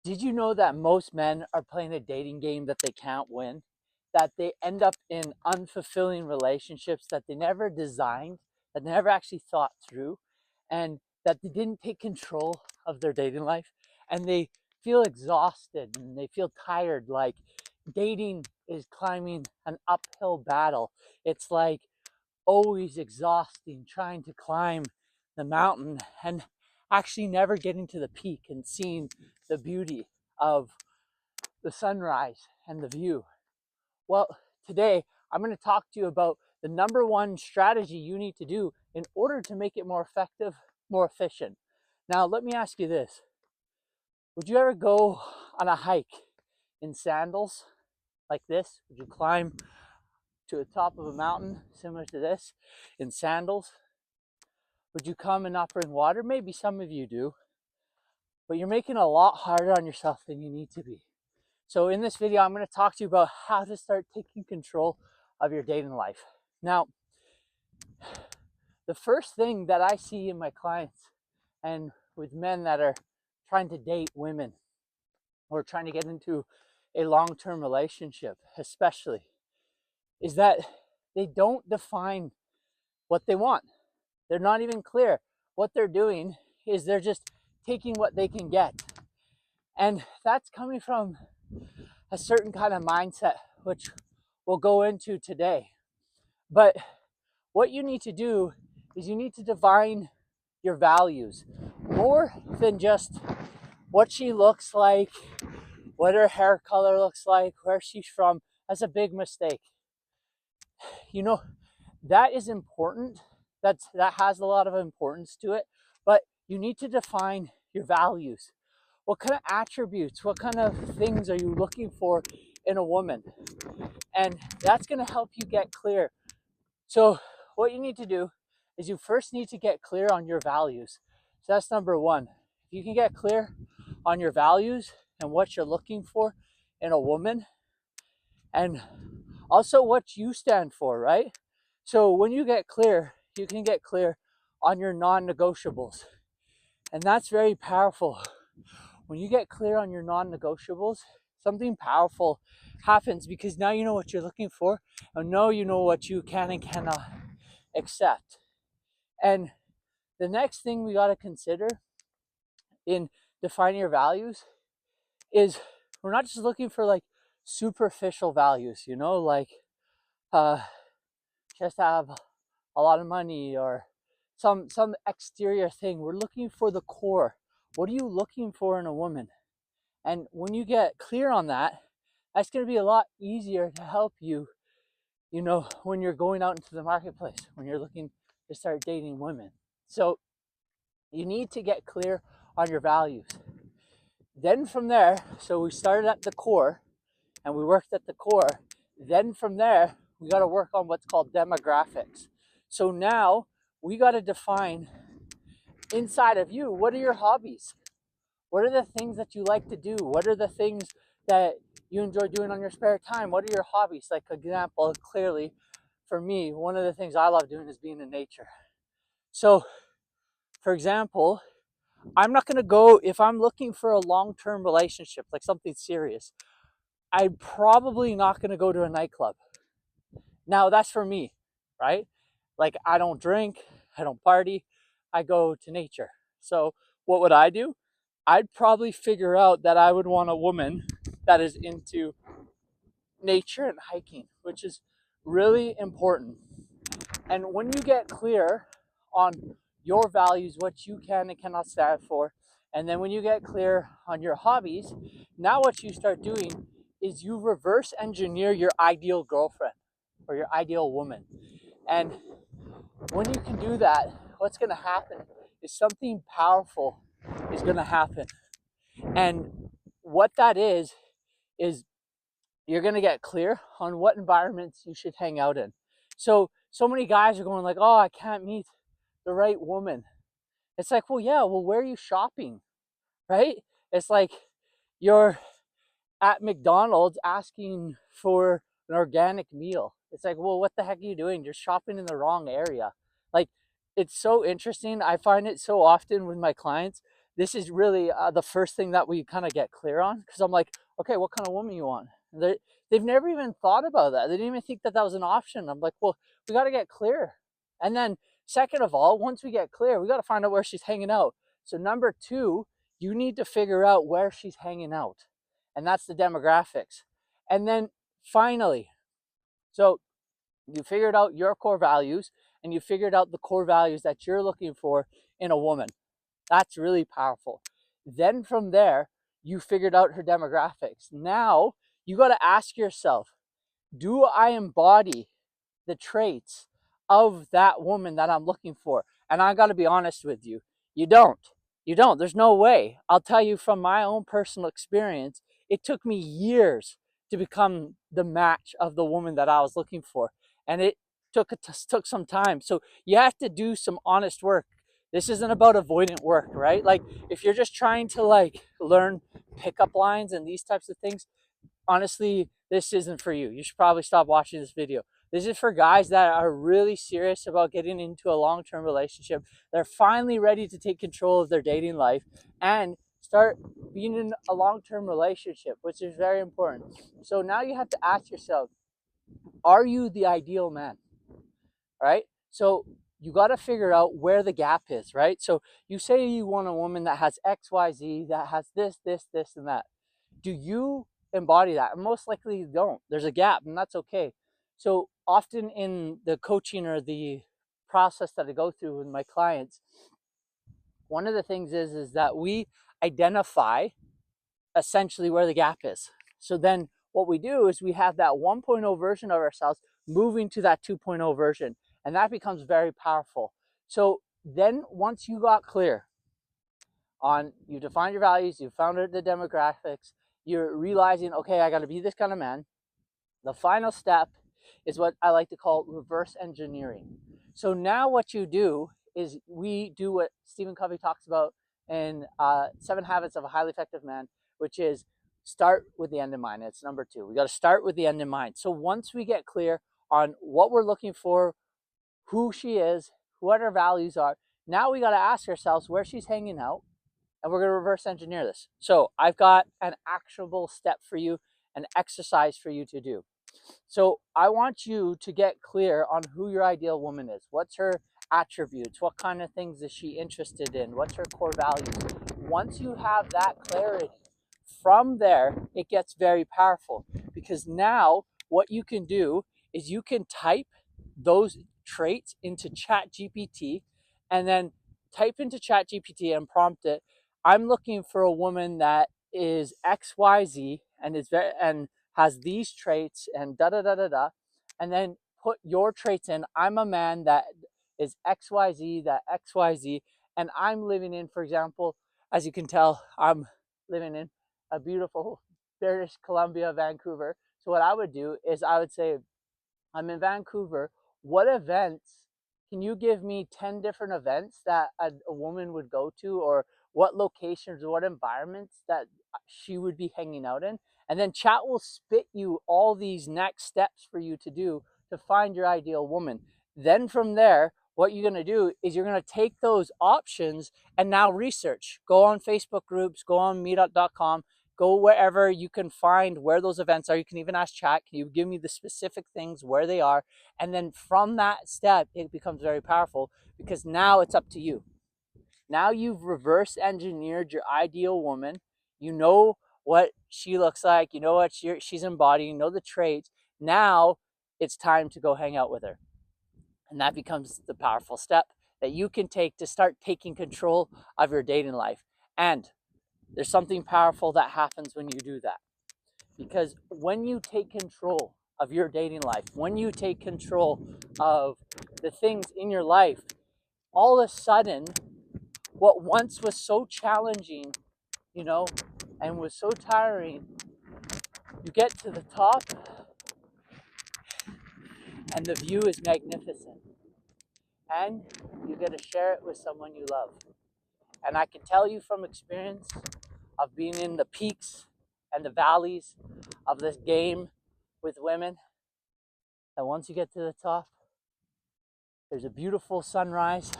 Did you know that most men are playing a dating game that they can't win? That they end up in unfulfilling relationships that they never designed, that they never actually thought through, and that they didn't take control of their dating life, and they feel exhausted and they feel tired, like dating is climbing an uphill battle. It's like always exhausting trying to climb the mountain and actually never getting to the peak and seeing the beauty of the sunrise and the view. Well, today I'm going to talk to you about the number one strategy you need to do in order to make it more effective, more efficient. Now, let me ask you this. Would you ever go on a hike in sandals like this? Would you climb to the top of a mountain similar to this in sandals? Would you come and not bring water? Maybe some of you do, but you're making it a lot harder on yourself than you need to be. So in this video, I'm going to talk to you about how to start taking control of your dating life. Now, the first thing that I see in my clients and with men that are trying to date women or trying to get into a long-term relationship, especially, is that they don't define what they want. They're not even clear. What they're doing is they're just taking what they can get. And that's coming from a certain kind of mindset, which we'll go into today. But what you need to do is you need to define your values more than just what she looks like, what her hair color looks like, where she's from. That's a big mistake. You know, that is important. That has a lot of importance to it, but you need to define your values. What kind of attributes, what kind of things are you looking for in a woman? And that's going to help you get clear. So what you need to do is you first need to get clear on your values. So that's number one. If you can get clear on your values and what you're looking for in a woman, and also what you stand for, right? So when you get clear, you can get clear on your non-negotiables. And that's very powerful. When you get clear on your non-negotiables, something powerful happens because now you know what you're looking for and now you know what you can and cannot accept. And the next thing we got to consider in defining your values is we're not just looking for like superficial values, like just have a lot of money or some exterior thing. We're looking for the core. What are you looking for in a woman? And when you get clear on that, that's going to be a lot easier to help you, when you're going out into the marketplace, when you're looking to start dating women. So you need to get clear on your values. Then from there, so we started at the core and we worked at the core. Then from there, we got to work on what's called demographics. So now we got to define inside of you, what are your hobbies? What are the things that you like to do? What are the things that you enjoy doing on your spare time? What are your hobbies? Like, example, clearly for me, one of the things I love doing is being in nature. So, for example, I'm not going to go, if I'm looking for a long-term relationship, like something serious, I'm probably not going to go to a nightclub. Now, that's for me, right? Like, I don't drink, I don't party, I go to nature. So, what would I do? I'd probably figure out that I would want a woman that is into nature and hiking, which is really important. And when you get clear on your values, what you can and cannot stand for, and then when you get clear on your hobbies, now what you start doing is you reverse engineer your ideal girlfriend or your ideal woman. And when you can do that, what's going to happen is something powerful is going to happen. And what that is you're going to get clear on what environments you should hang out in. So many guys are going like, oh, I can't meet the right woman. It's like, well, where are you shopping? Right? It's like you're at McDonald's asking for an organic meal. It's like, well, what the heck are you doing? You're shopping in the wrong area. Like, it's so interesting. I find it so often with my clients this is really the first thing that we kind of get clear on, because I'm like, okay, what kind of woman you want? They've never even thought about that. They didn't even think that that was an option. I'm like, well, we got to get clear. And then second of all, once we get clear, we got to find out where she's hanging out. So number two, you need to figure out where she's hanging out. And that's the demographics. And then finally, so you figured out your core values and you figured out the core values that you're looking for in a woman. That's really powerful. Then from there, you figured out her demographics. Now you got to ask yourself, do I embody the traits of that woman that I'm looking for? And I got to be honest with you, you don't. You don't. There's no way. I'll tell you from my own personal experience, it took me years to become the match of the woman that I was looking for. And it took some time. So you have to do some honest work. This isn't about avoidant work, right? Like if you're just trying to like learn pickup lines and these types of things, honestly, this isn't for you. You should probably stop watching this video. This is for guys that are really serious about getting into a long-term relationship. They're finally ready to take control of their dating life and start being in a long-term relationship, which is very important. So now you have to ask yourself, are you the ideal man? Right? So you got to figure out where the gap is, right? So you say you want a woman that has XYZ, that has this, and that. Do you embody that? And most likely you don't. There's a gap, and that's okay. So often in the coaching or the process that I go through with my clients, one of the things is that we identify essentially where the gap is. So then what we do is we have that 1.0 version of ourselves moving to that 2.0 version, and that becomes very powerful. So then once you got clear on, you defined your values, you found the demographics, you're realizing, okay, I got to be this kind of man. The final step is what I like to call reverse engineering. So now what you do is we do what Stephen Covey talks about in 7 Habits of a Highly Effective Man, which is start with the end in mind. It's number 2. We got to start with the end in mind. So once we get clear on what we're looking for, who she is, what her values are, now we got to ask ourselves where she's hanging out, and we're going to reverse engineer this. So I've got an actionable step for you, an exercise for you to do. So I want you to get clear on who your ideal woman is. What's her attributes? What kind of things is she interested in? What's her core values? Once you have that clarity, from there, it gets very powerful, because now what you can do is you can type those traits into ChatGPT and then type into ChatGPT and prompt it, I'm looking for a woman that is XYZ and is very, and has these traits and da da da da da, and then put your traits in. I'm a man that is XYZ, that XYZ, and I'm living in, for example, as you can tell, I'm living in a beautiful British Columbia, Vancouver. So what I would do is I would say, I'm in Vancouver. What events can you give me 10 different events that a woman would go to, or what locations or what environments that she would be hanging out in? And then chat will spit you all these next steps for you to do to find your ideal woman. Then from there, what you're going to do is you're going to take those options and now research. Go on Facebook groups, go on meetup.com, go wherever you can find where those events are. You can even ask chat, can you give me the specific things where they are? And then from that step, it becomes very powerful, because now it's up to you. Now you've reverse engineered your ideal woman. You know what she looks like. You know what she's embodying. You know the traits. Now it's time to go hang out with her. And that becomes the powerful step that you can take to start taking control of your dating life. And there's something powerful that happens when you do that. Because when you take control of your dating life, when you take control of the things in your life, all of a sudden, what once was so challenging, and was so tiring, you get to the top and the view is magnificent. And you get to share it with someone you love. And I can tell you from experience of being in the peaks and the valleys of this game with women, that once you get to the top, there's a beautiful sunrise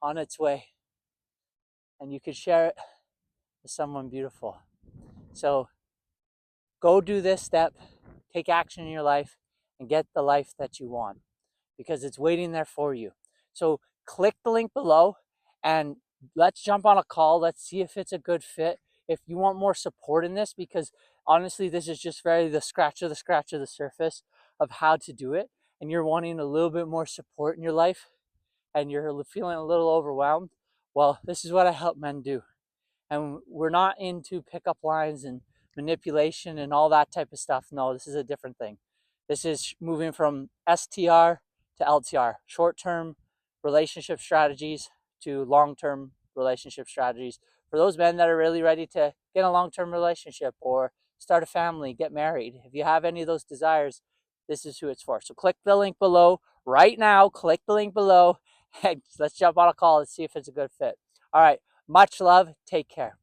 on its way. and you could share it with someone beautiful. So go do this step, take action in your life, and get the life that you want, because it's waiting there for you. So click the link below and let's jump on a call. Let's see if it's a good fit. If you want more support in this, because honestly, this is just very the scratch of the surface of how to do it, and you're wanting a little bit more support in your life and you're feeling a little overwhelmed, well, this is what I help men do. And we're not into pickup lines and manipulation and all that type of stuff. No, this is a different thing. This is moving from STR to LTR, short-term relationship strategies to long-term relationship strategies for those men that are really ready to get in a long-term relationship or start a family, get married. If you have any of those desires, this is who it's for. So click the link below right now. Click the link below and let's jump on a call and see if it's a good fit. All right. Much love. Take care.